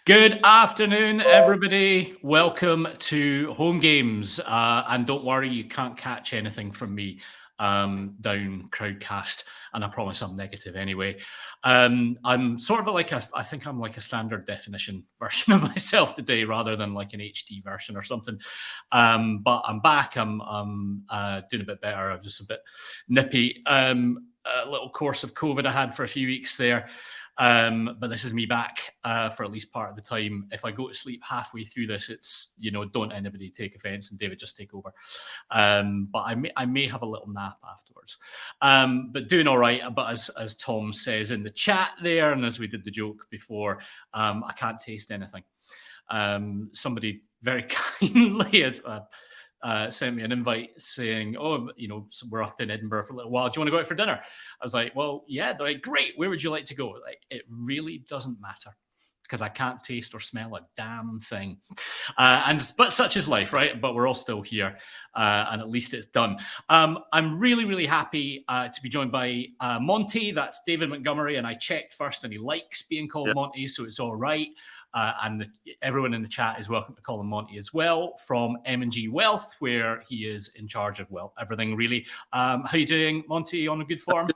Good afternoon, everybody. Welcome to Home Games. And don't worry, you can't catch anything from me down Crowdcast. And I promise I'm negative anyway. I'm sort of I think I'm like a standard definition version of myself today rather than like an HD version or something. But I'm back. I'm doing a bit better. I'm just a bit nippy. A little course of COVID I had for a few weeks there. But this is me back for at least part of the time. If I go to sleep halfway through this, it's, don't anybody take offense and David just take over. But I may have a little nap afterwards. But doing all right. But as Tom says in the chat there, and as we did the joke before, I can't taste anything. Somebody very kindly has sent me an invite saying, so we're up in Edinburgh for a little while. Do you want to go out for dinner? I was like, well, yeah. They're like, great. Where would you like to go? Like, it really doesn't matter because I can't taste or smell a damn thing. But such is life, right? But we're all still here, and at least it's done. I'm really, really happy to be joined by Monty. That's David Montgomery, and I checked first, and he likes being called Monty, so it's all right. Everyone in the chat is welcome to call him Monty as well, from M&G Wealth, where he is in charge of, well, everything really. How are you doing, Monty? On a good form?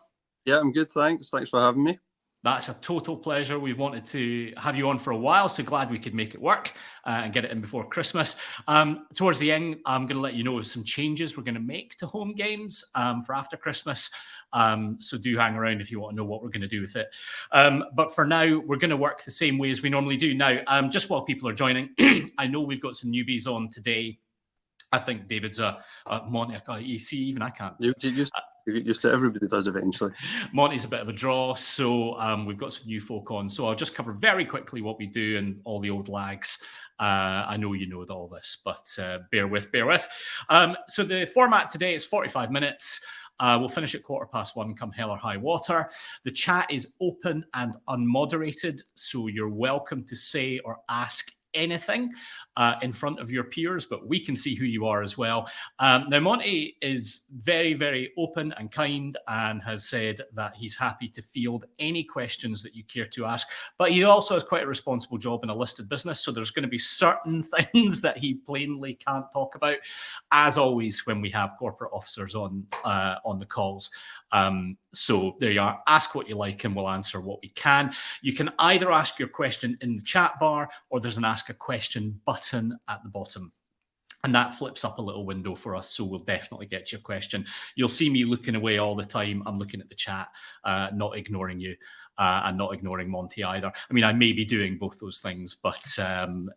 Yeah, I'm good, thanks. Thanks for having me. That's a total pleasure. We've wanted to have you on for a while, so glad we could make it work and get it in before Christmas. Towards the end, I'm going to let you know of some changes we're going to make to Home Games for after Christmas. So do hang around if you want to know what we're going to do with it. But for now, we're going to work the same way as we normally do. Now, just while people are joining, I know we've got some newbies on today. I think David's a Monty. You see, even I can't. You said everybody does eventually. Monty's a bit of a draw, so we've got some new folk on. So I'll just cover very quickly what we do and all the old lags. I know you know all this, but bear with. So the format today is 45 minutes. We'll finish at 1:15 come hell or high water. The chat is open and unmoderated, so you're welcome to say or ask anything in front of your peers, but we can see who you are as well. Now, Monty is very, very open and kind and has said that he's happy to field any questions that you care to ask, but he also has quite a responsible job in a listed business, so there's going to be certain things that he plainly can't talk about, as always when we have corporate officers on the calls. So there you are. Ask what you like and we'll answer what we can. You can either ask your question in the chat bar or there's an ask a question button at the bottom. And that flips up a little window for us, so we'll definitely get your question. You'll see me looking away all the time. I'm looking at the chat, not ignoring you, and not ignoring Monty either. I mean, I may be doing both those things, but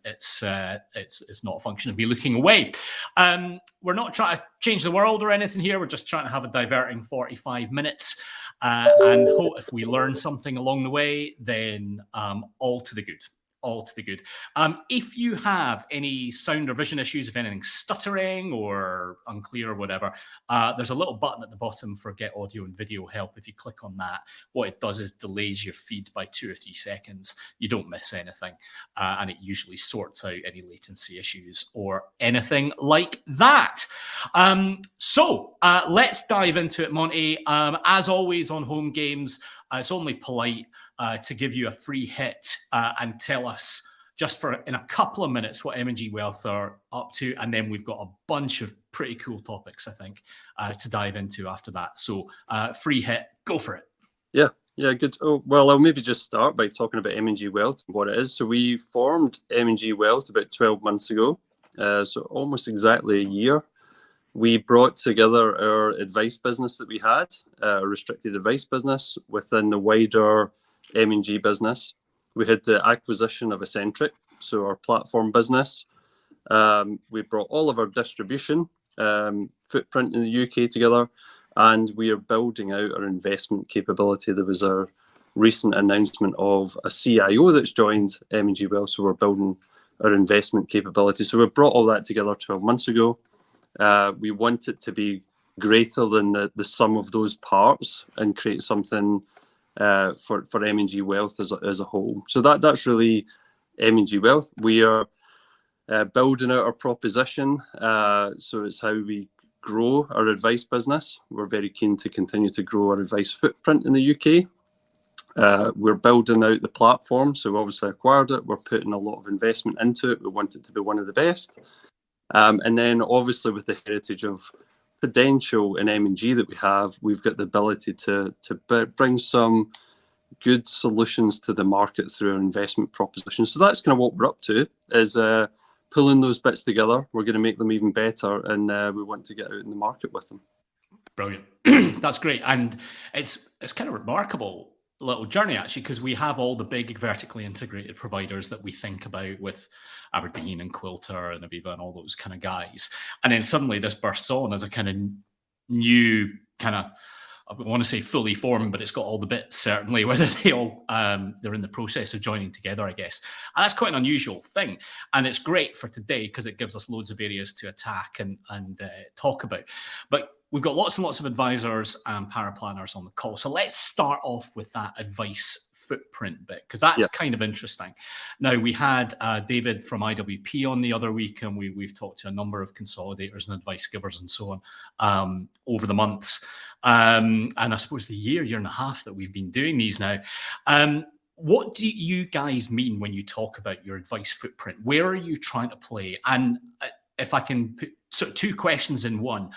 it's not a function of me looking away. We're not trying to change the world or anything here. We're just trying to have a diverting 45 minutes. And hope if we learn something along the way, then all to the good. All to the good. If you have any sound or vision issues, if anything's stuttering or unclear or whatever, there's a little button at the bottom for get audio and video help. If you click on that, what it does is delays your feed by 2 or 3 seconds. You don't miss anything, and it usually sorts out any latency issues or anything like that. So let's dive into it, Monty. As always on Home Games, it's only polite to give you a free hit and tell us just in a couple of minutes what M&G Wealth are up to. And then we've got a bunch of pretty cool topics, I think, to dive into after that. So free hit, go for it. Yeah, good. Oh, well, I'll maybe just start by talking about M&G Wealth and what it is. So we formed M&G Wealth about 12 months ago, so almost exactly a year. We brought together our advice business that we had, a restricted advice business within the wider M&G business. We had the acquisition of Eccentric, so our platform business. We brought all of our distribution footprint in the UK together, and we are building out our investment capability. There was a recent announcement of a CIO that's joined M&G Wealth, so we're building our investment capability. So we brought all that together 12 months ago. We want it to be greater than the sum of those parts and create something for M&G Wealth as a whole. So that's really M&G Wealth. We are building out our proposition. So it's how we grow our advice business. We're very keen to continue to grow our advice footprint in the UK. We're building out the platform, so we obviously acquired it. We're putting a lot of investment into it. We want it to be one of the best. And then obviously with the heritage of Prudential and M&G that we have, we've got the ability to bring some good solutions to the market through our investment proposition. So that's kind of what we're up to, is pulling those bits together. We're going to make them even better, and we want to get out in the market with them. Brilliant. That's great. And it's kind of remarkable little journey, actually, because we have all the big vertically integrated providers that we think about with Aberdeen and Quilter and Aviva and all those kind of guys. And then suddenly this bursts on as a kind of new kind of, I want to say fully formed, but it's got all the bits, certainly, whether they all, they're in the process of joining together, I guess. And that's quite an unusual thing. And it's great for today because it gives us loads of areas to attack and talk about. But we've got lots and lots of advisors and paraplanners on the call. So let's start off with that advice footprint bit, because that's kind of interesting. Now, we had David from IWP on the other week, and we've talked to a number of consolidators and advice givers and so on over the months. And I suppose the year and a half that we've been doing these now. What do you guys mean when you talk about your advice footprint? Where are you trying to play? And if I can put sort of two questions in one,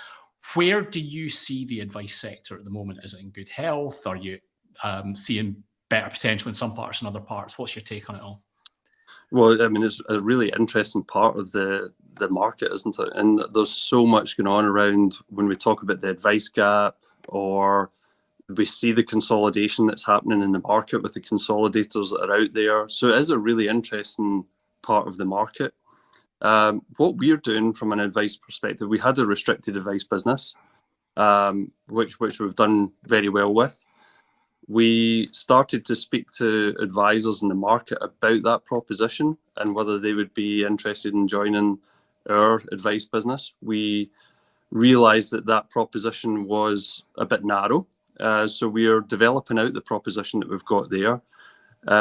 where do you see the advice sector at the moment? Is it in good health? Are you seeing better potential in some parts and other parts? What's your take on it all? Well, I mean, it's a really interesting part of the market, isn't it? And there's so much going on around when we talk about the advice gap, or we see the consolidation that's happening in the market with the consolidators that are out there. So it is a really interesting part of the market. What we're doing from an advice perspective, we had a restricted advice business, which we've done very well with. We started to speak to advisors in the market about that proposition and whether they would be interested in joining our advice business. We realised that proposition was a bit narrow. So we are developing out the proposition that we've got there.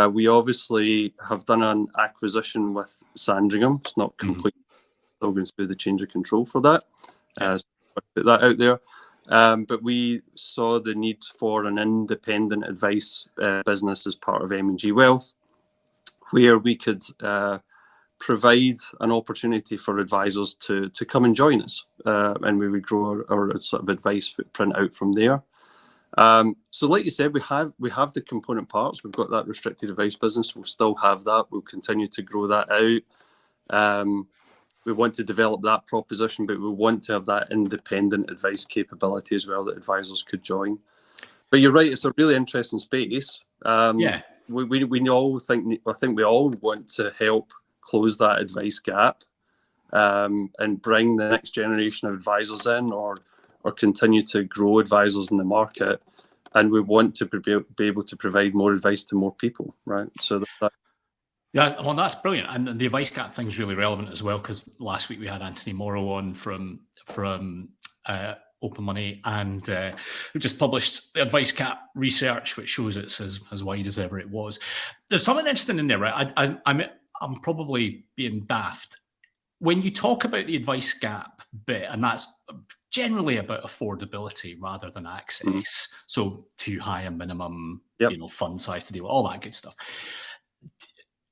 We obviously have done an acquisition with Sandringham. It's not complete. Still going through the change of control for that. So put that out there. But we saw the need for an independent advice business as part of M&G Wealth, where we could provide an opportunity for advisors to come and join us, and we would grow our sort of advice footprint out from there. So like you said, we have the component parts. We've got that restricted advice business. We'll still have that. We'll continue to grow that out. We want to develop that proposition, but we want to have that independent advice capability as well that advisors could join. But you're right, it's a really interesting space. We all think, I think we all want to help close that advice gap, and bring the next generation of advisors in, or continue to grow advisors in the market. And we want to be able to provide more advice to more people, right? So yeah, well, that's brilliant. And the advice gap thing is really relevant as well, because last week we had Anthony Morrow on from Open Money, and we just published the advice gap research, which shows it's as wide as ever it was. There's something interesting in there, right? I'm probably being daft. When you talk about the advice gap bit, and that's generally about affordability rather than access, so too high a minimum, fund size to deal with, all that good stuff.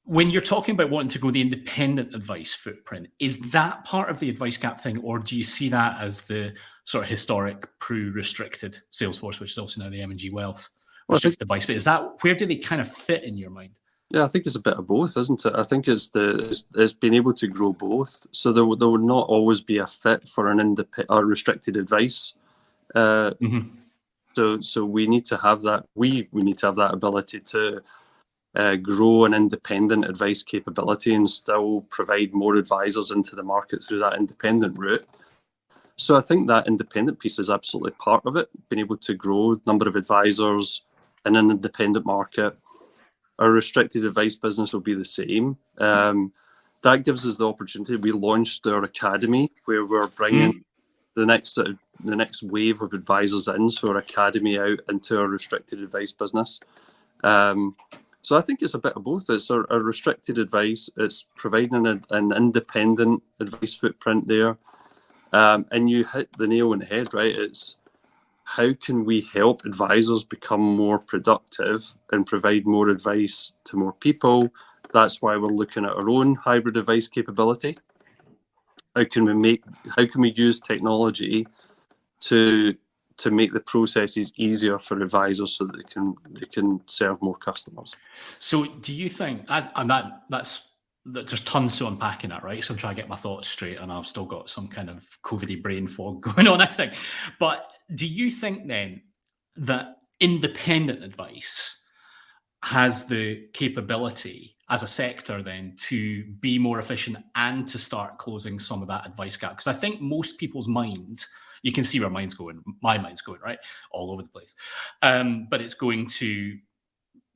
When you're talking about wanting to go the independent advice footprint, is that part of the advice gap thing, or do you see that as the sort of historic Pru-restricted Salesforce, which is also now the M&G Wealth restricted advice? But is that, where do they kind of fit in your mind? Yeah, I think it's a bit of both, isn't it? I think it's being able to grow both. So there will not always be a fit for an restricted advice. So we need to have that. We need to have that ability to grow an independent advice capability and still provide more advisors into the market through that independent route. So I think that independent piece is absolutely part of it, being able to grow the number of advisors in an independent market. Our restricted advice business will be the same. That gives us the opportunity. We launched our academy, where we're bringing the next wave of advisors in, so our academy out into our restricted advice business. So I think it's a bit of both. It's a restricted advice. It's providing an independent advice footprint there. And you hit the nail on the head, right? It's how can we help advisors become more productive and provide more advice to more people? That's why we're looking at our own hybrid advice capability. How can we use technology to make the processes easier for advisors so that they can serve more customers? So do you think, and that's there's tons to unpack in that, right? So I'm trying to get my thoughts straight, and I've still got some kind of COVID-y brain fog going on, I think. But do you think then that independent advice has the capability as a sector then to be more efficient and to start closing some of that advice gap? Because I think most people's minds, you can see where mine's going, my mind's going, right? All over the place. But it's going to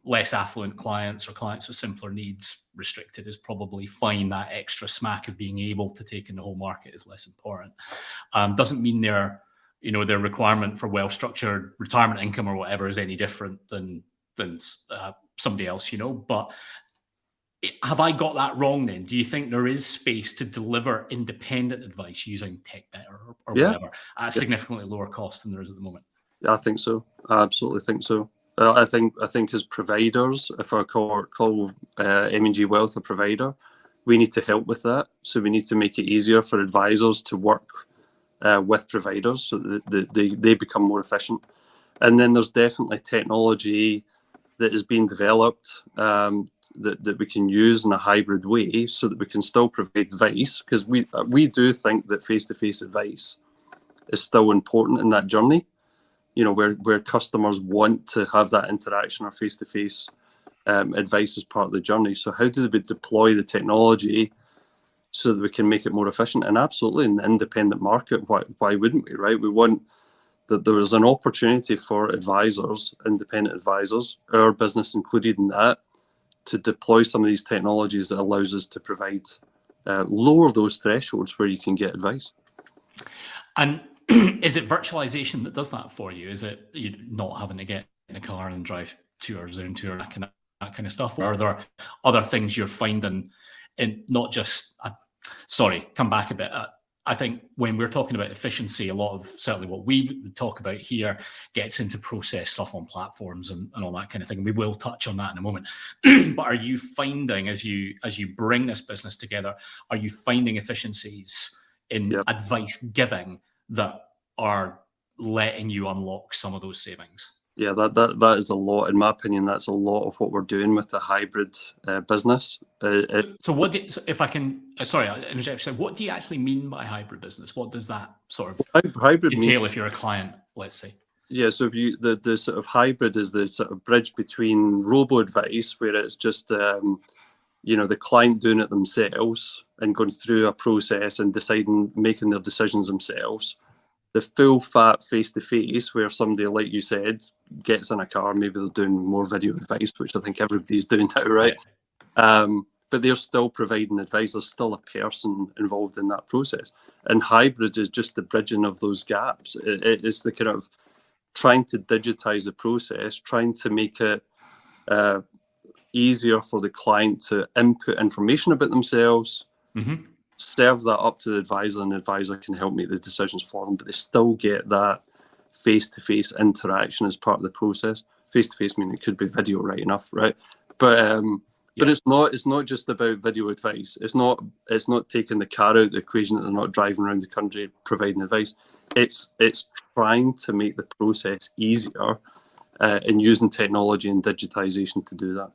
less affluent clients or clients with simpler needs. Restricted is probably fine. That extra smack of being able to take in the whole market is less important. Doesn't mean their requirement for well-structured retirement income or whatever is any different than somebody else, but have I got that wrong then? Do you think there is space to deliver independent advice using tech better or whatever at a significantly lower cost than there is at the moment? Yeah, I think so. I absolutely think so. I think as providers, if I call M&G Wealth a provider, we need to help with that. So we need to make it easier for advisors to work with providers so that they become more efficient. And then there's definitely technology that is being developed that we can use in a hybrid way so that we can still provide advice, because we do think that face-to-face advice is still important in that journey, where customers want to have that interaction or face-to-face advice as part of the journey. So how do we deploy the technology so that we can make it more efficient? And absolutely, in the independent market, why wouldn't we, right? We want that there is an opportunity for advisors, independent advisors, our business included in that, to deploy some of these technologies that allows us to provide, lower those thresholds where you can get advice. And is it virtualization that does that for you? Is it you not having to get in a car and drive 2 hours there and 2 hours back, that kind of stuff? Or are there other things you're finding in not just, come back a bit. I think when we're talking about efficiency, a lot of certainly what we talk about here gets into process stuff on platforms and all that kind of thing. We will touch on that in a moment. But are you finding, as you bring this business together, are you finding efficiencies in advice giving that are letting you unlock some of those savings? Yeah, that is a lot. In my opinion, that's a lot of what we're doing with the hybrid business. So what? If I can, sorry, I interject. So what do you actually mean by hybrid business? What does that sort of entail if you're a client, let's say? Yeah, so if the sort of hybrid is the sort of bridge between robo advice, where it's just the client doing it themselves and going through a process and making their decisions themselves. The full fat face-to-face, where somebody, like you said, gets in a car, maybe they're doing more video advice, which I think everybody's doing now, right? But they're still providing advice. There's still a person involved in that process. And hybrid is just the bridging of those gaps. It is the kind of trying to digitize the process, trying to make it easier for the client to input information about themselves, serve that up to the advisor, and the advisor can help make the decisions for them, but they still get that face-to-face interaction as part of the process. Face-to-face meaning it could be video, right enough, right? But it's not just about video advice. It's not taking the car out of the equation that they're not driving around the country providing advice. It's trying to make the process easier and using technology and digitization to do that.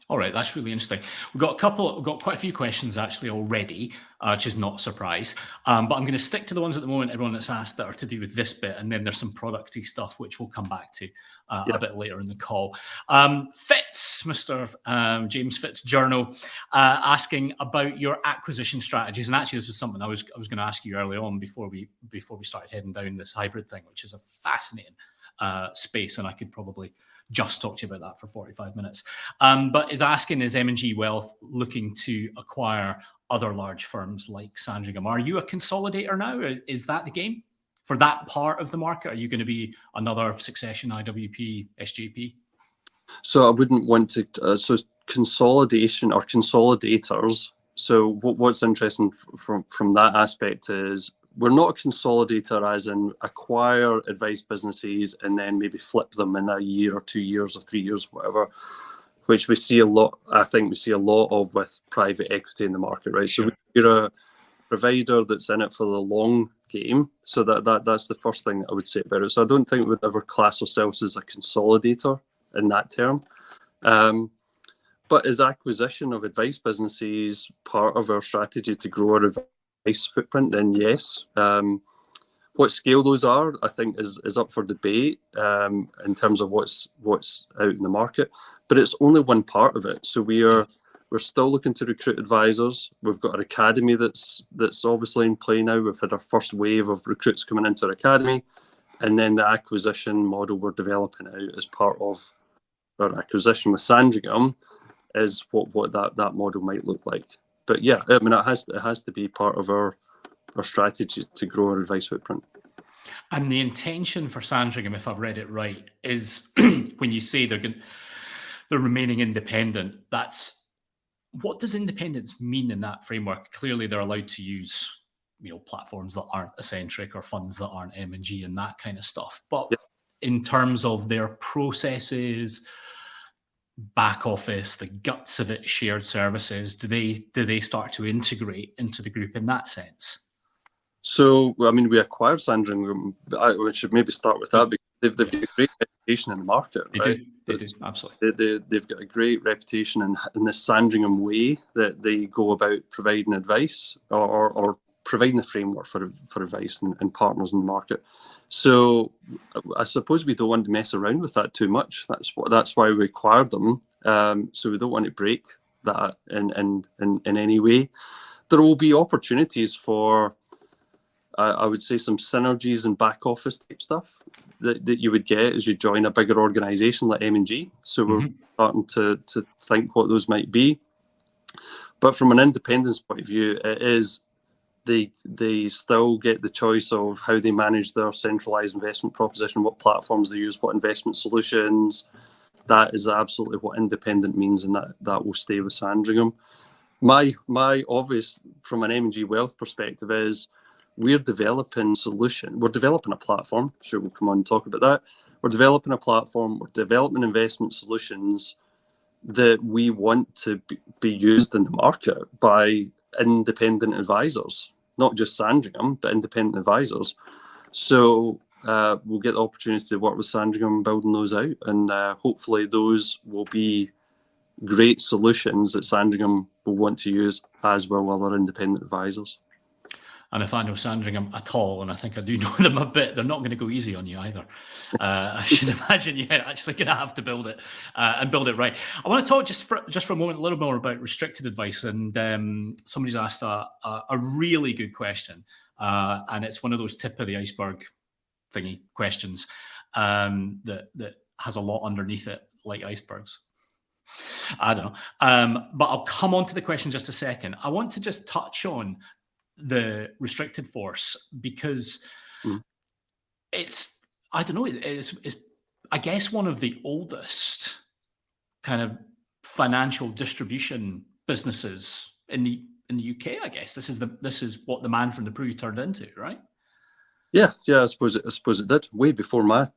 All right, that's really interesting. We've got quite a few questions actually already, which is not a surprise. But I'm going to stick to the ones at the moment, everyone that's asked, that are to do with this bit, and then there's some producty stuff which we'll come back to a bit later in the call. Mr. James Fitzjournal, asking about your acquisition strategies, and actually this was something I was going to ask you early on before we started heading down this hybrid thing, which is a fascinating space, and I could probably just talk to you about that for 45 minutes. But is asking, is M&G Wealth looking to acquire other large firms like Sandringham? Are you a consolidator now? Is that the game for that part of the market? Are you going to be another Succession, IWP, SJP? So I wouldn't want to. So consolidation or consolidators. So what's interesting from that aspect is we're not a consolidator as in acquire advice businesses and then maybe flip them in a year or 2 years or 3 years, whatever, which we see a lot. I think we see a lot of with private equity in the market, right? Sure. So we're a provider that's in it for the long game. So that's the first thing I would say about it. So I don't think we'd ever class ourselves as a consolidator in that term. But is acquisition of advice businesses part of our strategy to grow our advice footprint? Then yes. What scale those are, I think, is up for debate in terms of what's out in the market. But it's only one part of it. So we're still looking to recruit advisors. We've got our academy that's obviously in play now. We've had our first wave of recruits coming into our academy, and then the acquisition model we're developing out as part of our acquisition with Sandringham is what that model might look like. But yeah, I mean, it has to be part of our strategy to grow our advice footprint. And the intention for Sandringham, if I've read it right, is when you say they're remaining independent, what does independence mean in that framework? Clearly, they're allowed to use platforms that aren't Eccentric or funds that aren't M&G and that kind of stuff. But in terms of their processes, back office, the guts of it, shared services, do they start to integrate into the group in that sense? So, I mean, we acquired Sandringham. We should maybe start with that because they've got a great reputation in the market. They do, absolutely. They've got a great reputation in the Sandringham way that they go about providing advice or providing the framework for advice and partners in the market. So I suppose we don't want to mess around with that too much. That's why we acquired them. So we don't want to break that in any way. There will be opportunities for, I would say, some synergies and back office type stuff that you would get as you join a bigger organisation like M&G. So we're starting to think what those might be. But from an independence point of view, it is they still get the choice of how they manage their centralised investment proposition, what platforms they use, what investment solutions. That is absolutely what independent means, and that will stay with Sandringham. My obvious, from an M&G Wealth perspective, is we're developing We're developing a platform. Sure, we'll come on and talk about that. We're developing a platform. We're developing investment solutions that we want to be used in the market by independent advisors, not just Sandringham, but independent advisors. So we'll get the opportunity to work with Sandringham building those out, and hopefully those will be great solutions that Sandringham will want to use as well with other independent advisors. And if I know Sandringham at all, and I think I do know them a bit, they're not going to go easy on you either. I should imagine you're actually going to have to build it and build it right. I want to talk just for a moment a little more about restricted advice. And somebody's asked a really good question, and it's one of those tip of the iceberg thingy questions that has a lot underneath it, like icebergs. I don't know, but I'll come on to the question in just a second. I want to just touch on the restricted force because it's I guess one of the oldest kind of financial distribution businesses in the UK. I guess this is what the man from the Prue turned into, right? Yeah. I suppose it did way before my.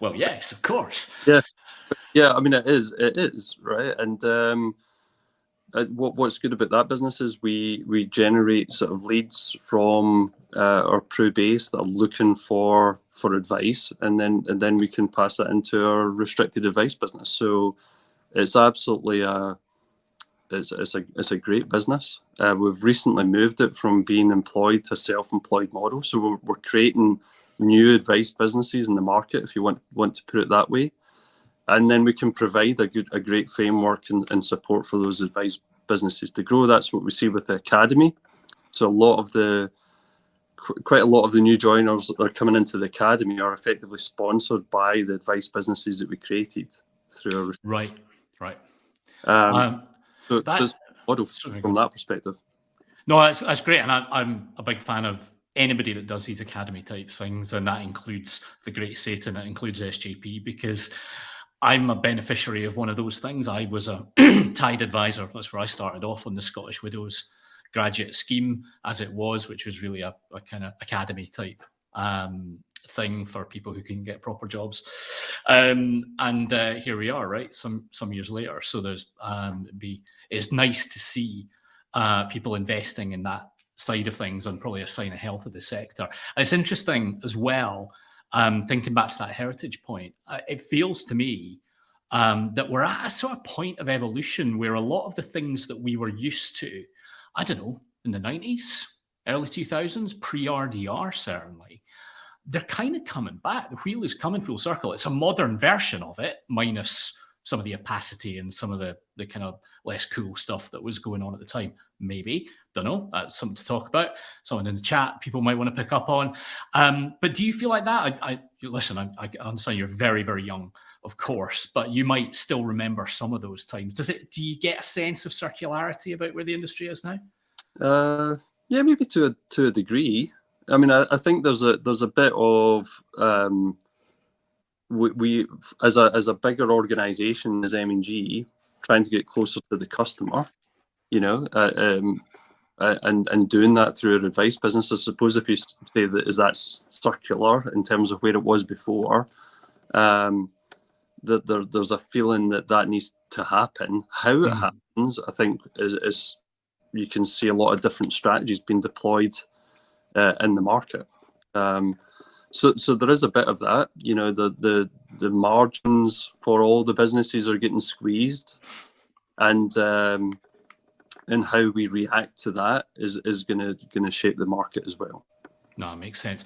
Well, yes, of course. Yeah. I mean, it is right, and. What's good about that business is we generate sort of leads from our Prue base that are looking for advice, and then we can pass that into our restricted advice business. So it's absolutely it's a great business. We've recently moved it from being employed to self-employed model. So we're creating new advice businesses in the market, if you want to put it that way. And then we can provide a great framework and support for those advice businesses to grow. That's what we see with the academy. So quite a lot of the new joiners that are coming into the academy are effectively sponsored by the advice businesses that we created through our right. So there's a model from that perspective. No, that's great, and I'm a big fan of anybody that does these academy type things, and that includes the Great Satan, it includes SJP, because I'm a beneficiary of one of those things. I was a tied advisor. That's where I started off on the Scottish Widows graduate scheme as it was, which was really a kind of academy type thing for people who can get proper jobs. And here we are, right? Some years later. So it's nice to see people investing in that side of things, and probably a sign of health of the sector. And it's interesting as well, thinking back to that heritage point, it feels to me that we're at a sort of point of evolution where a lot of the things that we were used to, I don't know, in the 90s, early 2000s, pre-RDR certainly, they're kind of coming back. The wheel is coming full circle. It's a modern version of it, minus some of the opacity and some of the kind of less cool stuff that was going on at the time. Maybe, don't know. That's something to talk about. Someone in the chat, people might want to pick up on. But do you feel like that? Listen, I understand you're very, very young, of course, but you might still remember some of those times. Do you get a sense of circularity about where the industry is now? Yeah, maybe to a degree. I mean, I think there's a bit of we as a bigger organisation as M&G trying to get closer to the customer, you know, and doing that through our advice business. I suppose if you say that circular in terms of where it was before, that there's a feeling that needs to happen. How it happens, I think, is you can see a lot of different strategies being deployed in the market. So there is a bit of that. You know, the margins for all the businesses are getting squeezed, and how we react to that is going to shape the market as well. No, it makes sense.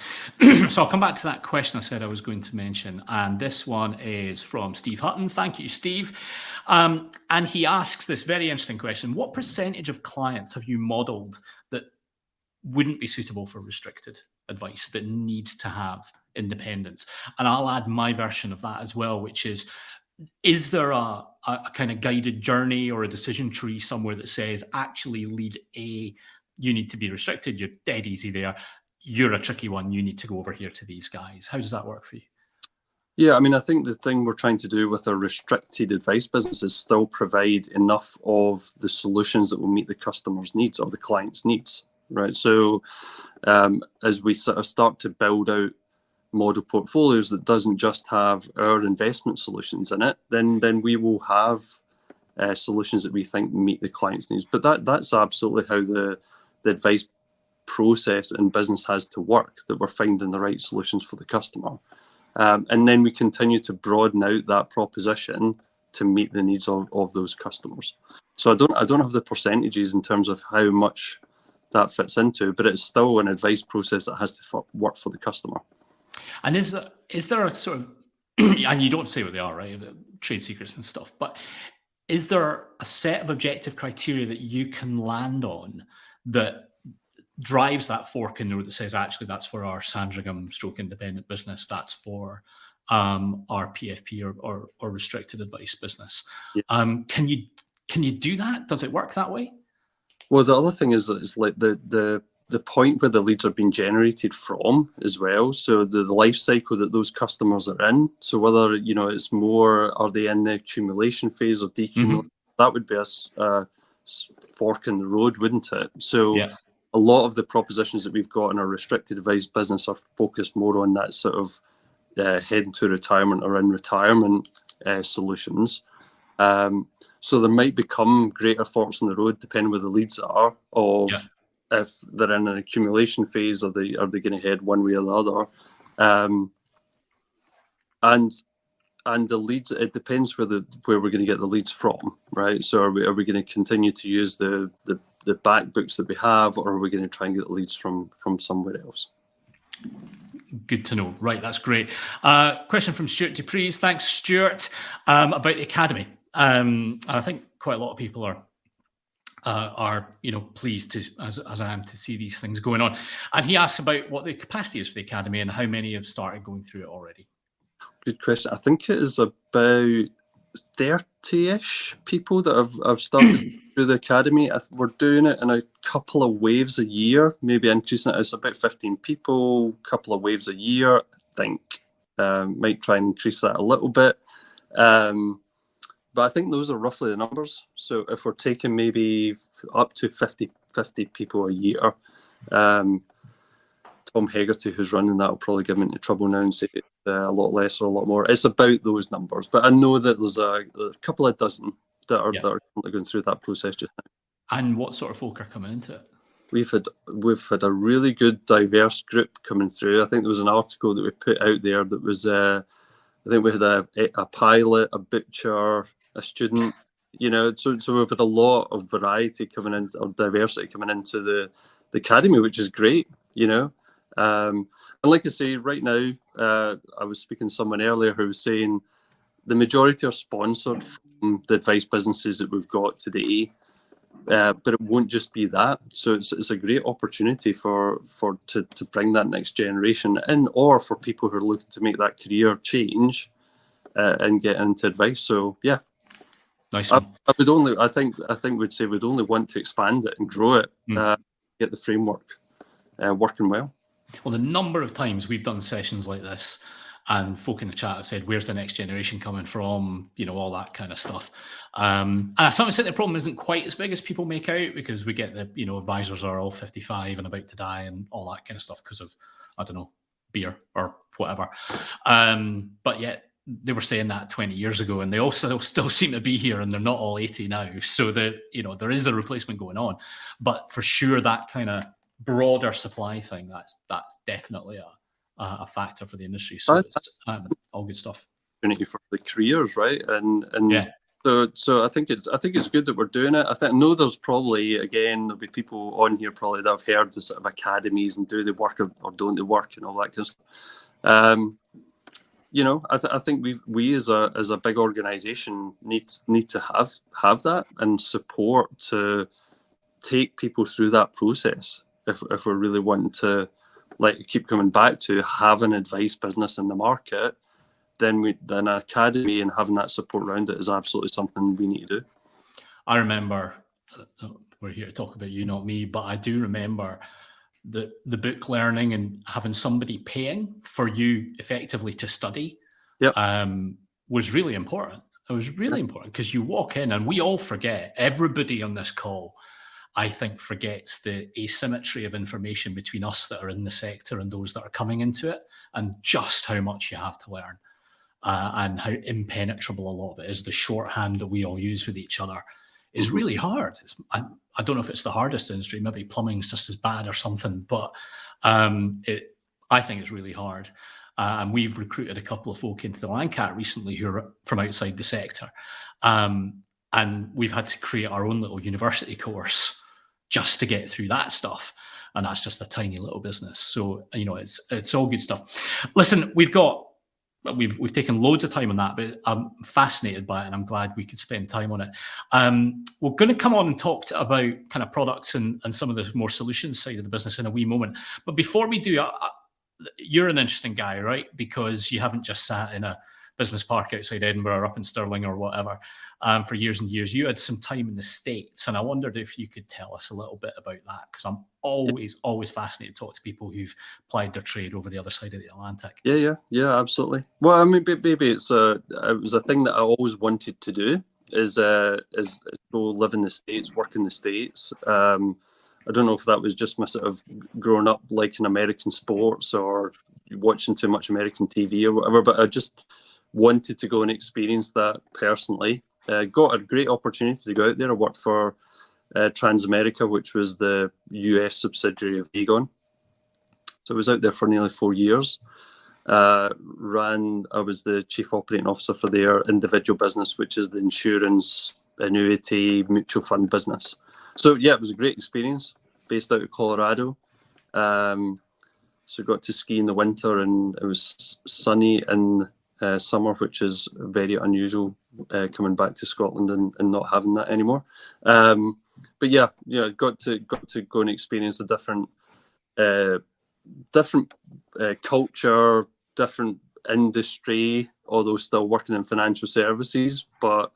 So I'll come back to that question I said I was going to mention. And this one is from Steve Hutton. Thank you, Steve. And he asks this very interesting question. What percentage of clients have you modeled that wouldn't be suitable for restricted advice, that needs to have independence? And I'll add my version of that as well, which is there a kind of guided journey or a decision tree somewhere that says, actually, lead A, you need to be restricted, you're dead easy there. You're a tricky one, you need to go over here to these guys. How does that work for you? Yeah, I mean, I think the thing we're trying to do with our restricted advice business is still provide enough of the solutions that will meet the customer's needs or the client's needs, right? So as we sort of start to build out model portfolios that doesn't just have our investment solutions in it, then we will have solutions that we think meet the client's needs. But that's absolutely how the advice process in business has to work, that we're finding the right solutions for the customer. And then we continue to broaden out that proposition to meet the needs of those customers. So I don't have the percentages in terms of how much that fits into, but it's still an advice process that has to work for the customer. And is there a sort of, and you don't say what they are, right? Trade secrets and stuff, but is there a set of objective criteria that you can land on that drives that fork in the road that says, actually, that's for our Sandringham stroke independent business, that's for our PFP or restricted advice business? Yeah. Can you do that? Does it work that way? Well, the other thing is that it's like the point where the leads are being generated from as well. So the life cycle that those customers are in. So whether, you know, it's more, are they in the accumulation phase or decumulation? That would be a fork in the road, wouldn't it? So yeah. A lot of the propositions that we've got in our restricted advice business are focused more on that sort of heading to retirement or in retirement solutions. So there might become greater forks in the road depending where the leads are, of if they're in an accumulation phase, are they going to head one way or the other? And the leads, it depends where we're going to get the leads from, right? So are we going to continue to use the back books that we have, or are we going to try and get the leads from somewhere else? Good to know. Right, that's great. Question from Stuart Dupreez. Thanks, Stuart. About the academy. I think quite a lot of people are pleased to, as I am, to see these things going on. And he asks about what the capacity is for the academy and how many have started going through it already. Good question. I think it is about 30-ish people that have started through the academy. We're doing it in a couple of waves a year, maybe increasing it. It's about 15 people, couple of waves a year, I think. Might try and increase that a little bit. But I think those are roughly the numbers. So if we're taking maybe up to 50 50 people a year. Tom Hegarty, who's running that, will probably give me into trouble now and say it's a lot less or a lot more. It's about those numbers, but I know that there's a couple of dozen that are going through that process just now. And what sort of folk are coming into it? We've had a really good diverse group coming through. I think there was an article that we put out there that was I think we had a pilot, a butcher, a student. So we've had a lot of variety coming in, or diversity coming into the academy, which is great. And like I say, right now, I was speaking to someone earlier who was saying the majority are sponsored from the advice businesses that we've got today, but it won't just be that. So it's a great opportunity to bring that next generation in, or for people who are looking to make that career change and get into advice. So yeah, nice one. I think we'd say we'd only want to expand it and grow it, get the framework working well. Well, the number of times we've done sessions like this and folk in the chat have said, where's the next generation coming from? All that kind of stuff. And I sometimes think the problem isn't quite as big as people make out, because we get the, advisors are all 55 and about to die and all that kind of stuff because of, I don't know, beer or whatever. But yet they were saying that 20 years ago, and they also still seem to be here, and they're not all 80 now. So there is a replacement going on. But for sure, that kind of broader supply thing, that's definitely a factor for the industry. So it's all good stuff. Opportunity for the careers, right? And yeah. So I think it's good that we're doing it. I know there's probably, again, there'll be people on here probably that have heard the sort of academies and do they work or don't they work and all that kind of stuff. I think we as a big organisation need to have that and support to take people through that process. If we're really wanting to, like, keep coming back to have an advice business in the market, then an academy and having that support around it is absolutely something we need to do. I remember, we're here to talk about you, not me, but I do remember the book learning and having somebody paying for you effectively to study was really important. It was really important, because you walk in and we all forget, everybody on this call, I think, forgets the asymmetry of information between us that are in the sector and those that are coming into it, and just how much you have to learn and how impenetrable a lot of it is. The shorthand that we all use with each other is really hard. I don't know if it's the hardest industry, maybe plumbing's just as bad or something, but I think it's really hard. And we've recruited a couple of folk into the Landcat recently who are from outside the sector. And we've had to create our own little university course just to get through that stuff. And that's just a tiny little business. So, it's all good stuff. Listen, we've taken loads of time on that, but I'm fascinated by it and I'm glad we could spend time on it. We're going to come on and talk about kind of products and some of the more solutions side of the business in a wee moment. But before we do, you're an interesting guy, right? Because you haven't just sat in a business park outside Edinburgh or up in Stirling or whatever for years and years. You had some time in the States, and I wondered if you could tell us a little bit about that, because I'm always fascinated to talk to people who've plied their trade over the other side of the Atlantic. Yeah, absolutely. Well, I mean, maybe it was a thing that I always wanted to do, is go live in the States, work in the States. I don't know if that was just my sort of growing up liking American sports or watching too much American TV or whatever, but I just wanted to go and experience that personally. Got a great opportunity to go out there. I worked for Transamerica, which was the US subsidiary of Aegon. So I was out there for nearly 4 years. I was the chief operating officer for their individual business, which is the insurance, annuity, mutual fund business. So yeah, it was a great experience, based out of Colorado. So got to ski in the winter, and it was sunny in summer, which is very unusual coming back to Scotland and not having that anymore. But yeah, got to go and experience a different culture, different industry, although still working in financial services, but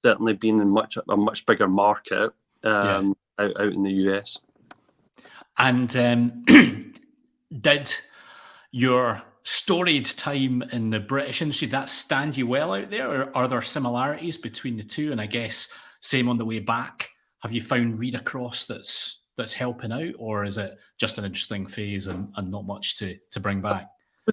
certainly being in a much bigger market out in the US. And did your storied time in the British industry, that stand you well out there, or are there similarities between the two? And I guess same on the way back, have you found read across that's that's helping out, or is it just an interesting phase and not much to bring back?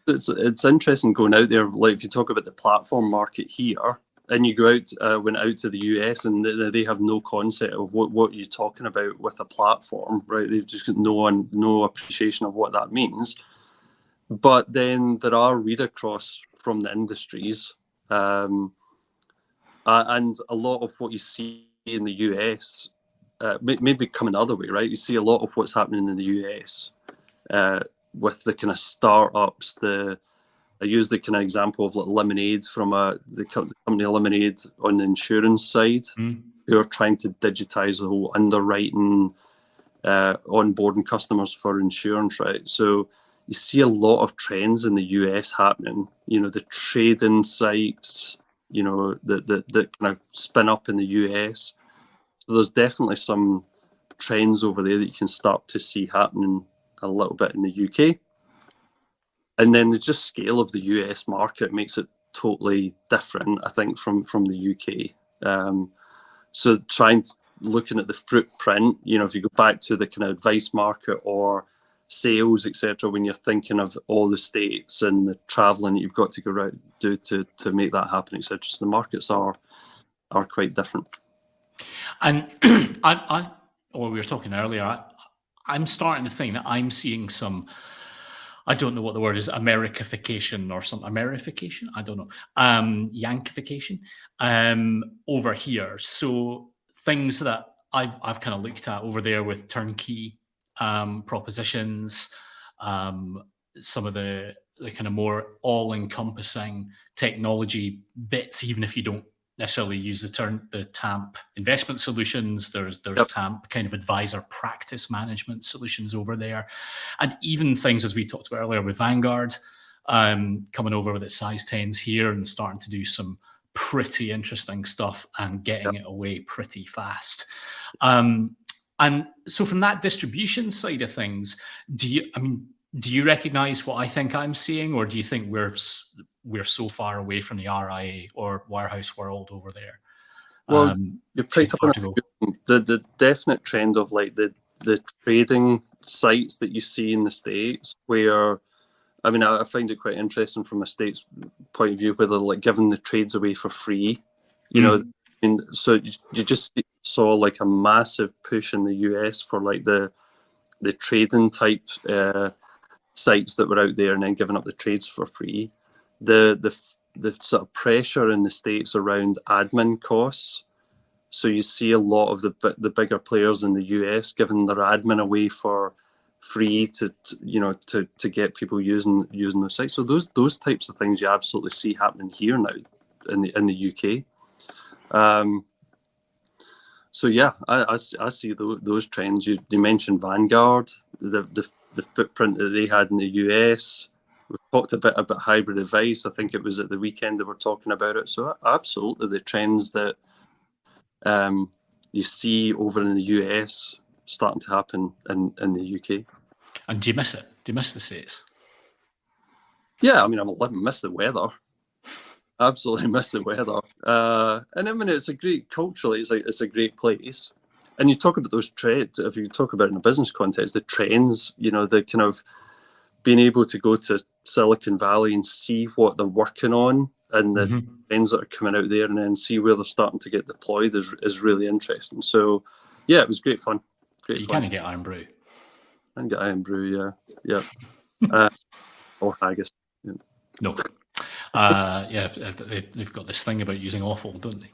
It's interesting going out there. Like if you talk about the platform market here, and you go out, went out to the US, and they have no concept of what you're talking about with a platform, right? They've just got no appreciation of what that means. But then there are read across from the industries, and a lot of what you see in the US, maybe coming the other way, right? You see a lot of what's happening in the US with the kind of startups. I use the kind of example of like Lemonade from the company Lemonade on the insurance side, who are trying to digitize the whole underwriting, onboarding customers for insurance, right? So you see a lot of trends in the US happening. The trading sites, that kind of spin up in the US. So there's definitely some trends over there that you can start to see happening a little bit in the UK. And then the just scale of the US market makes it totally different, I think, from the UK. So looking at the footprint, if you go back to the kind of advice market or sales, etc., when you're thinking of all the states and the traveling that you've got to go out do to make that happen, etc. So the markets are quite different. And we were talking earlier, I'm starting to think that I'm seeing some, I don't know what the word is, Americification or some Amerification, I don't know, Yankification over here. So things that I've kind of looked at over there with turnkey propositions, some of the kind of more all-encompassing technology bits, even if you don't necessarily use the TAMP investment solutions. There's TAMP kind of advisor practice management solutions over there, and even things as we talked about earlier with Vanguard coming over with its size 10s here and starting to do some pretty interesting stuff and getting it away pretty fast. And so from that distribution side of things, do you recognize what I think I'm seeing, or do you think we're so far away from the RIA or warehouse world over there? Well, you've picked up on the definite trend of like the trading sites that you see in the States, where, I find it quite interesting from a States point of view, where they're like giving the trades away for free, so you just saw like a massive push in the US for like the trading type sites that were out there and then giving up the trades for free. The sort of pressure in the States around admin costs. So you see a lot of the bigger players in the US giving their admin away for free to get people using those sites. So those types of things you absolutely see happening here now in the UK. So yeah, I see those trends. You mentioned Vanguard, the footprint that they had in the US. We've talked a bit about hybrid advice. I think it was at the weekend that we're talking about it. So absolutely, the trends that you see over in the US starting to happen in the UK. And do you miss it? Do you miss the States? Yeah, I miss the weather. Absolutely miss the weather. And it's a great, culturally, it's a great place. And you talk about those trends, if you talk about it in a business context, the trends, the kind of being able to go to Silicon Valley and see what they're working on and the trends that are coming out there and then see where they're starting to get deployed is really interesting. So, yeah, it was great fun. You kind of get Iron Brew. And get Iron Brew, yeah. Or haggis. Yeah. No. They've got this thing about using offal, don't they?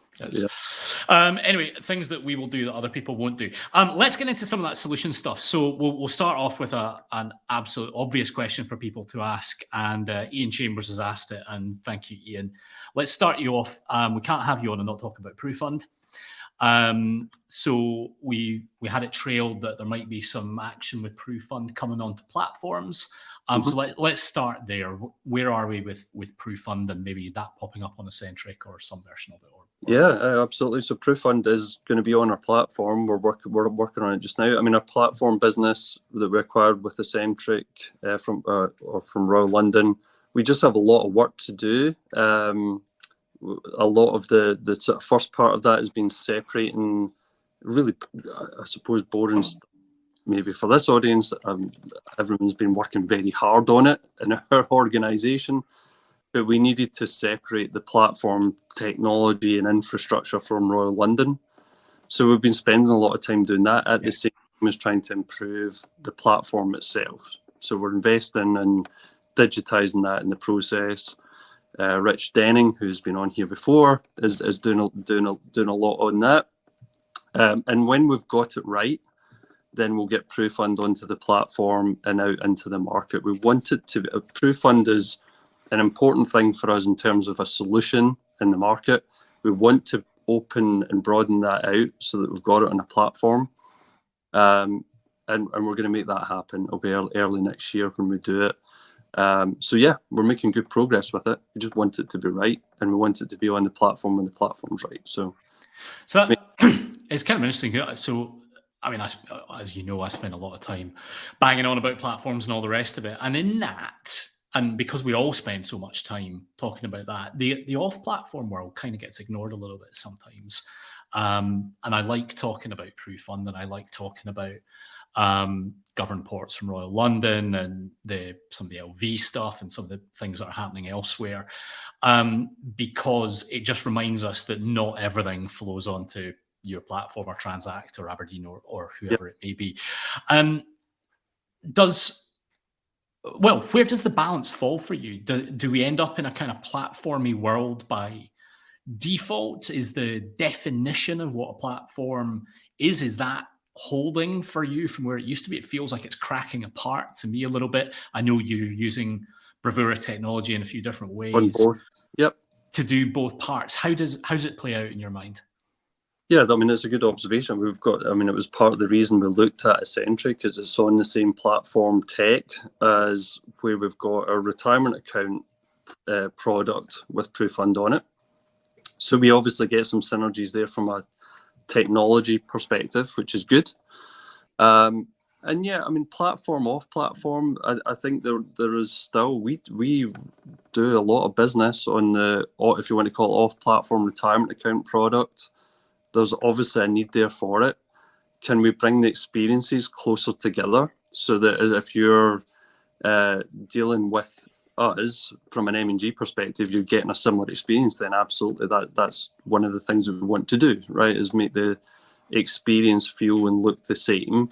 Anyway, things that we will do that other people won't do. Let's get into some of that solution stuff. So we'll start off with an absolute obvious question for people to ask, and Ian Chambers has asked it, and thank you, Ian. Let's start you off. We can't have you on and not talk about PruFund. So we had it trailed that there might be some action with PruFund coming onto platforms. So let's start there. Where are we with PruFund and maybe that popping up on Eccentric or some version of it? Yeah, absolutely. So PruFund is going to be on our platform. We're working on it just now. Our platform business that we acquired with Eccentric from Royal London, we just have a lot of work to do. A lot of the sort of first part of that has been separating really, I suppose, boring stuff maybe for this audience, everyone's been working very hard on it in our organisation, but we needed to separate the platform technology and infrastructure from Royal London. So we've been spending a lot of time doing that at the same time as trying to improve the platform itself. So we're investing in digitising that in the process. Rich Denning, who's been on here before, is doing a lot on that. And when we've got it right, then we'll get PruFund onto the platform and out into the market. We want it to. PruFund is an important thing for us in terms of a solution in the market. We want to open and broaden that out so that we've got it on a platform. And we're going to make that happen. It'll be early next year when we do it. So yeah, we're making good progress with it. We just want it to be right, and we want it to be on the platform when the platform's right. So that, it's kind of interesting. So, I mean, as you know, I spend a lot of time banging on about platforms and all the rest of it. And in that, and because we all spend so much time talking about that, the off-platform world kind of gets ignored a little bit sometimes. And I like talking about PruFund, and I like talking about governed ports from Royal London and some of the LV stuff and some of the things that are happening elsewhere, because it just reminds us that not everything flows onto your platform or Transact or Aberdeen or whoever it may be. Where does the balance fall for you? Do we end up in a kind of platformy world by default? Is the definition of what a platform is that holding for you from where it used to be? It feels like it's cracking apart to me a little bit. I know you're using Bravura technology in a few different ways on both. To do both parts. How does it play out in your mind? Yeah, I mean, it's a good observation. It was part of the reason we looked at Essentry, because it's on the same platform tech as where we've got our retirement account product with PruFund on it. So we obviously get some synergies there from a technology perspective, which is good. And yeah, I mean, platform off platform, I think there is still, we do a lot of business on the, if you want to call it, off platform retirement account product. There's obviously a need there for it. Can we bring the experiences closer together so that if you're dealing with us from an M&G perspective, you're getting a similar experience? Then absolutely, that's one of the things that we want to do, right? Is make the experience feel and look the same.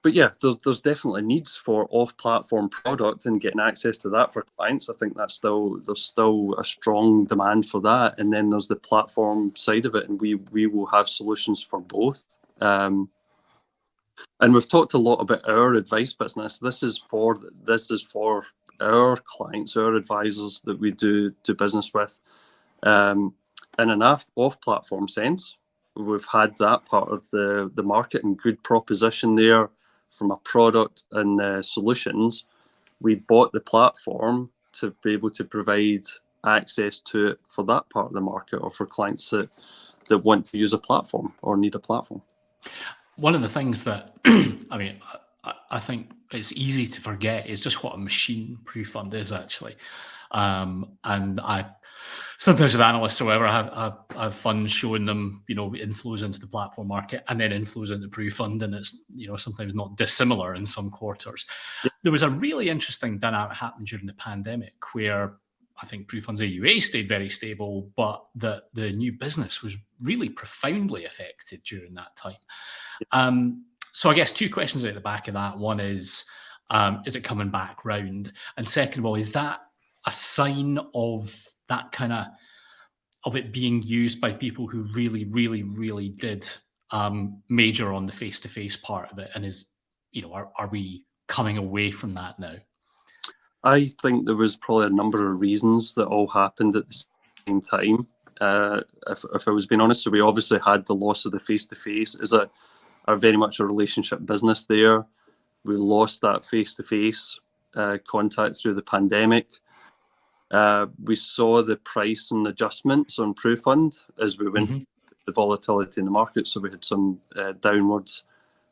But yeah, there's definitely needs for off-platform product and getting access to that for clients. I think there's still a strong demand for that. And then there's the platform side of it, and we will have solutions for both. And we've talked a lot about our advice business. This is for our clients, our advisors that we do business with. In an off-platform sense, we've had that part of the market and good proposition there from a product and solutions. We bought the platform to be able to provide access to it for that part of the market, or for clients that want to use a platform or need a platform. One of the things that, I mean, I think it's easy to forget is just what a machine PruFund is actually. And sometimes with analysts or whatever, I have fun showing them, inflows into the platform market and then inflows into PruFund, and it's, sometimes not dissimilar in some quarters. Yeah. There was a really interesting dynamic happened during the pandemic where I think PruFund's AUA stayed very stable, but the new business was really profoundly affected during that time. So I guess two questions out the back of that. One is it coming back round? And second of all, is that a sign of that kind of it being used by people who really, really, really did major on the face-to-face part of it? And are we coming away from that now? I think there was probably a number of reasons that all happened at the same time. If I was being honest, so we obviously had the loss of the face-to-face. Are very much a relationship business there. We lost that face-to-face contact through the pandemic. We saw the price and adjustments on PruFund as we went through the volatility in the market. So we had some downwards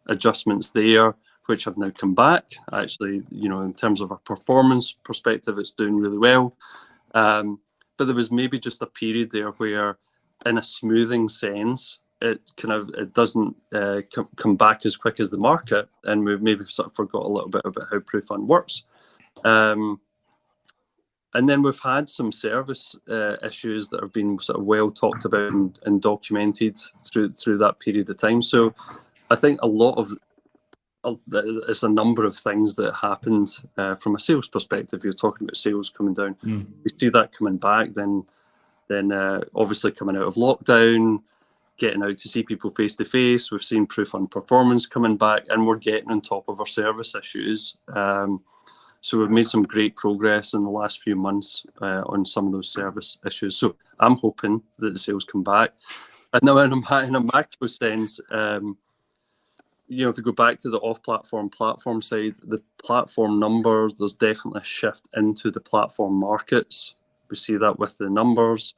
adjustments there, which have now come back. Actually, in terms of a performance perspective, it's doing really well. But there was maybe just a period there where, in a smoothing sense, it doesn't come back as quick as the market, and we've maybe sort of forgot a little bit about how PruFund works. And then we've had some service issues that have been sort of well talked about and documented through that period of time. So I think it's a number of things that happened from a sales perspective. You're talking about sales coming down. We see that coming back. Then obviously coming out of lockdown, getting out to see people face to face. We've seen PruFund performance coming back, and we're getting on top of our service issues. So we've made some great progress in the last few months on some of those service issues. So I'm hoping that the sales come back. And now in a macro sense, if we go back to the platform side, the platform numbers, there's definitely a shift into the platform markets. We see that with the numbers.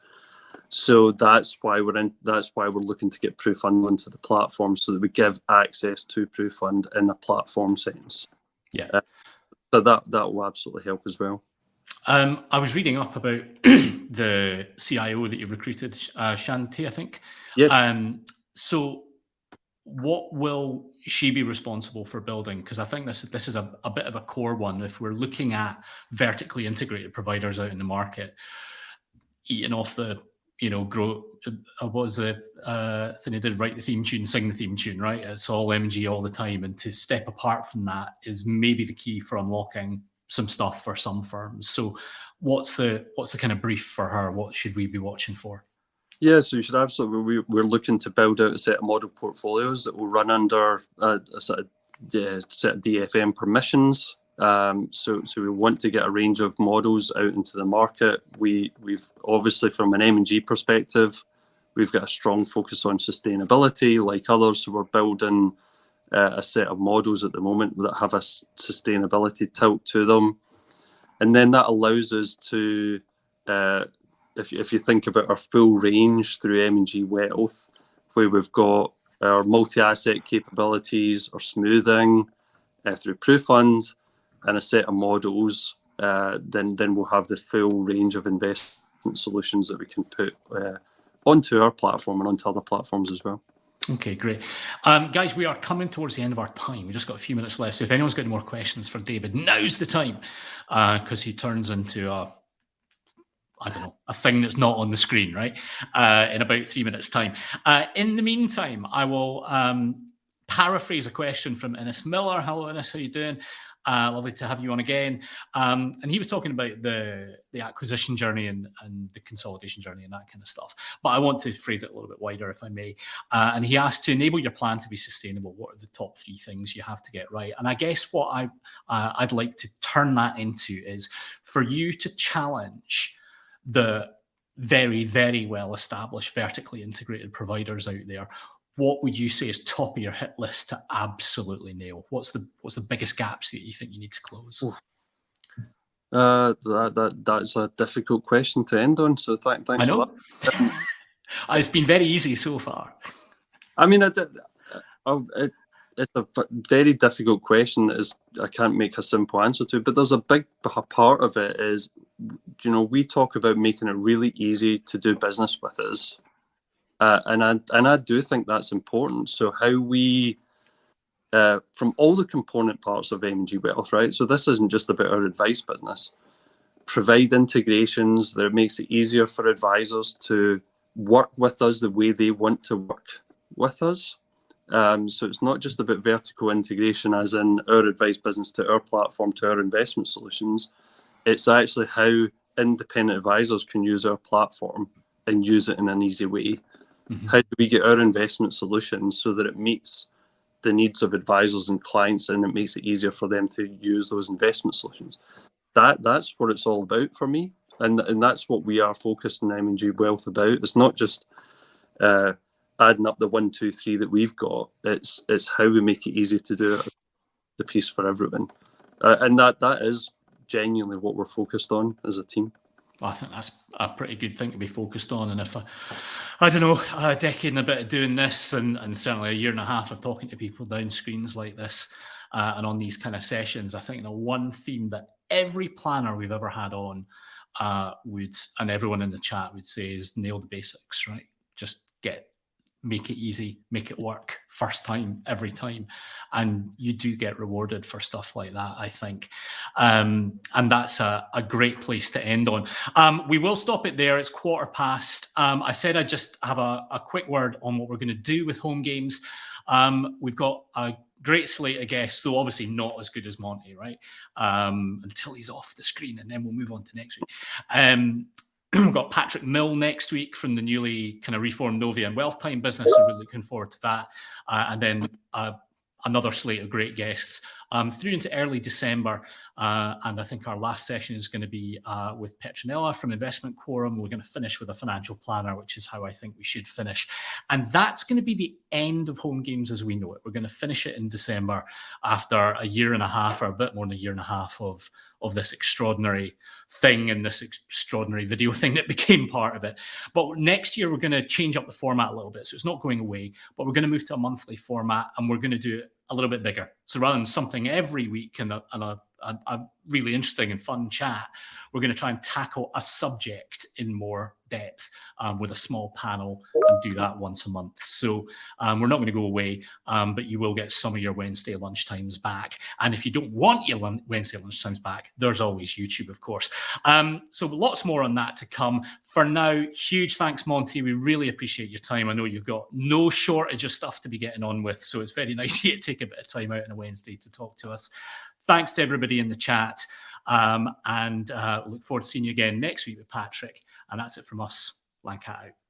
So that's why we're looking to get PruFund onto the platform, so that we give access to PruFund in a platform sense. Yeah. So that will absolutely help as well. I was reading up about the CIO that you recruited, Shanti, I think. Yes. So what will she be responsible for building? Because I think this is a bit of a core one. If we're looking at vertically integrated providers out in the market, eating off the, grow, what was it? I think they did write the theme tune, sing the theme tune, right? It's all M&G all the time. And to step apart from that is maybe the key for unlocking some stuff for some firms. So what's the kind of brief for her? What should we be watching for? Yeah, so you should absolutely. We're looking to build out a set of model portfolios that will run under a set of DFM permissions. So we want to get a range of models out into the market. We've obviously, from an M&G perspective, we've got a strong focus on sustainability, like others. So we're building a set of models at the moment that have a sustainability tilt to them, and then that allows us to. If you think about our full range through M&G Wealth, where we've got our multi-asset capabilities or smoothing through PruFund and a set of models, then we'll have the full range of investment solutions that we can put onto our platform and onto other platforms as well. Okay, great. Guys, we are coming towards the end of our time. We just got a few minutes left. So if anyone's got any more questions for David, now's the time, because he turns into a thing that's not on the screen, right? In about 3 minutes' time. In the meantime, I will paraphrase a question from Innes Miller. Hello, Innes, how you doing? Lovely to have you on again. And he was talking about the acquisition journey and the consolidation journey and that kind of stuff. But I want to phrase it a little bit wider, if I may. And he asked, to enable your plan to be sustainable, what are the top 3 things you have to get right? And I guess what I'd like to turn that into is for you to challenge the very, very well-established vertically integrated providers out there. What would you say is top of your hit list to absolutely nail? What's the biggest gaps that you think you need to close? That's a difficult question to end on. So thanks for that. It's been very easy so far. I mean, it's a very difficult question. I can't make a simple answer to, but there's a big part of it is, we talk about making it really easy to do business with us. And I do think that's important. So how we, from all the component parts of M&G Wealth, right? So this isn't just about our advice business. Provide integrations that makes it easier for advisors to work with us the way they want to work with us. So it's not just about vertical integration as in our advice business to our platform, to our investment solutions. It's actually how independent advisors can use our platform and use it in an easy way. Mm-hmm. How do we get our investment solutions so that it meets the needs of advisors and clients, and it makes it easier for them to use those investment solutions? That's what it's all about for me, and that's what we are focused on M&G Wealth about. It's not just adding up the 1, 2, 3 that we've got. It's how we make it easy to do it, the piece for everyone, and that is genuinely what we're focused on as a team. I think that's a pretty good thing to be focused on. And if I don't know, a decade and a bit of doing this, and certainly a year and a half of talking to people down screens like this and on these kind of sessions, I think the one theme that every planner we've ever had on would, and everyone in the chat would say, is nail the basics, right? Just get make it easy, make it work first time, every time. And you do get rewarded for stuff like that, I think. And that's a great place to end on. We will stop it there. It's 1:15. I said I'd just have a quick word on what we're going to do with Home Games. We've got a great slate of guests, though obviously not as good as Monty, right? Until he's off the screen, and then we'll move on to next week. We've got Patrick Mill next week from the newly kind of reformed Novia and Wealth Time business. So we're looking forward to that. And then another slate of great guests through into early December. And I think our last session is going to be with Petronella from Investment Quorum. We're going to finish with a financial planner, which is how I think we should finish. And that's going to be the end of Home Games as we know it. We're going to finish it in December after a year and a half, or a bit more than a year and a half of this extraordinary thing and this extraordinary video thing that became part of it. But next year, we're going to change up the format a little bit. So it's not going away, but we're going to move to a monthly format, and we're going to do it a little bit bigger. So rather than something every week and a really interesting and fun chat, we're going to try and tackle a subject in more depth with a small panel and do that once a month. So we're not going to go away, but you will get some of your Wednesday lunchtimes back. And if you don't want your Wednesday lunchtimes back, there's always YouTube, of course. So lots more on that to come. For now, huge thanks, Monty. We really appreciate your time. I know you've got no shortage of stuff to be getting on with, so it's very nice you take a bit of time out on a Wednesday to talk to us. Thanks to everybody in the chat. And look forward to seeing you again next week with Patrick. And that's it from us. Lancat out.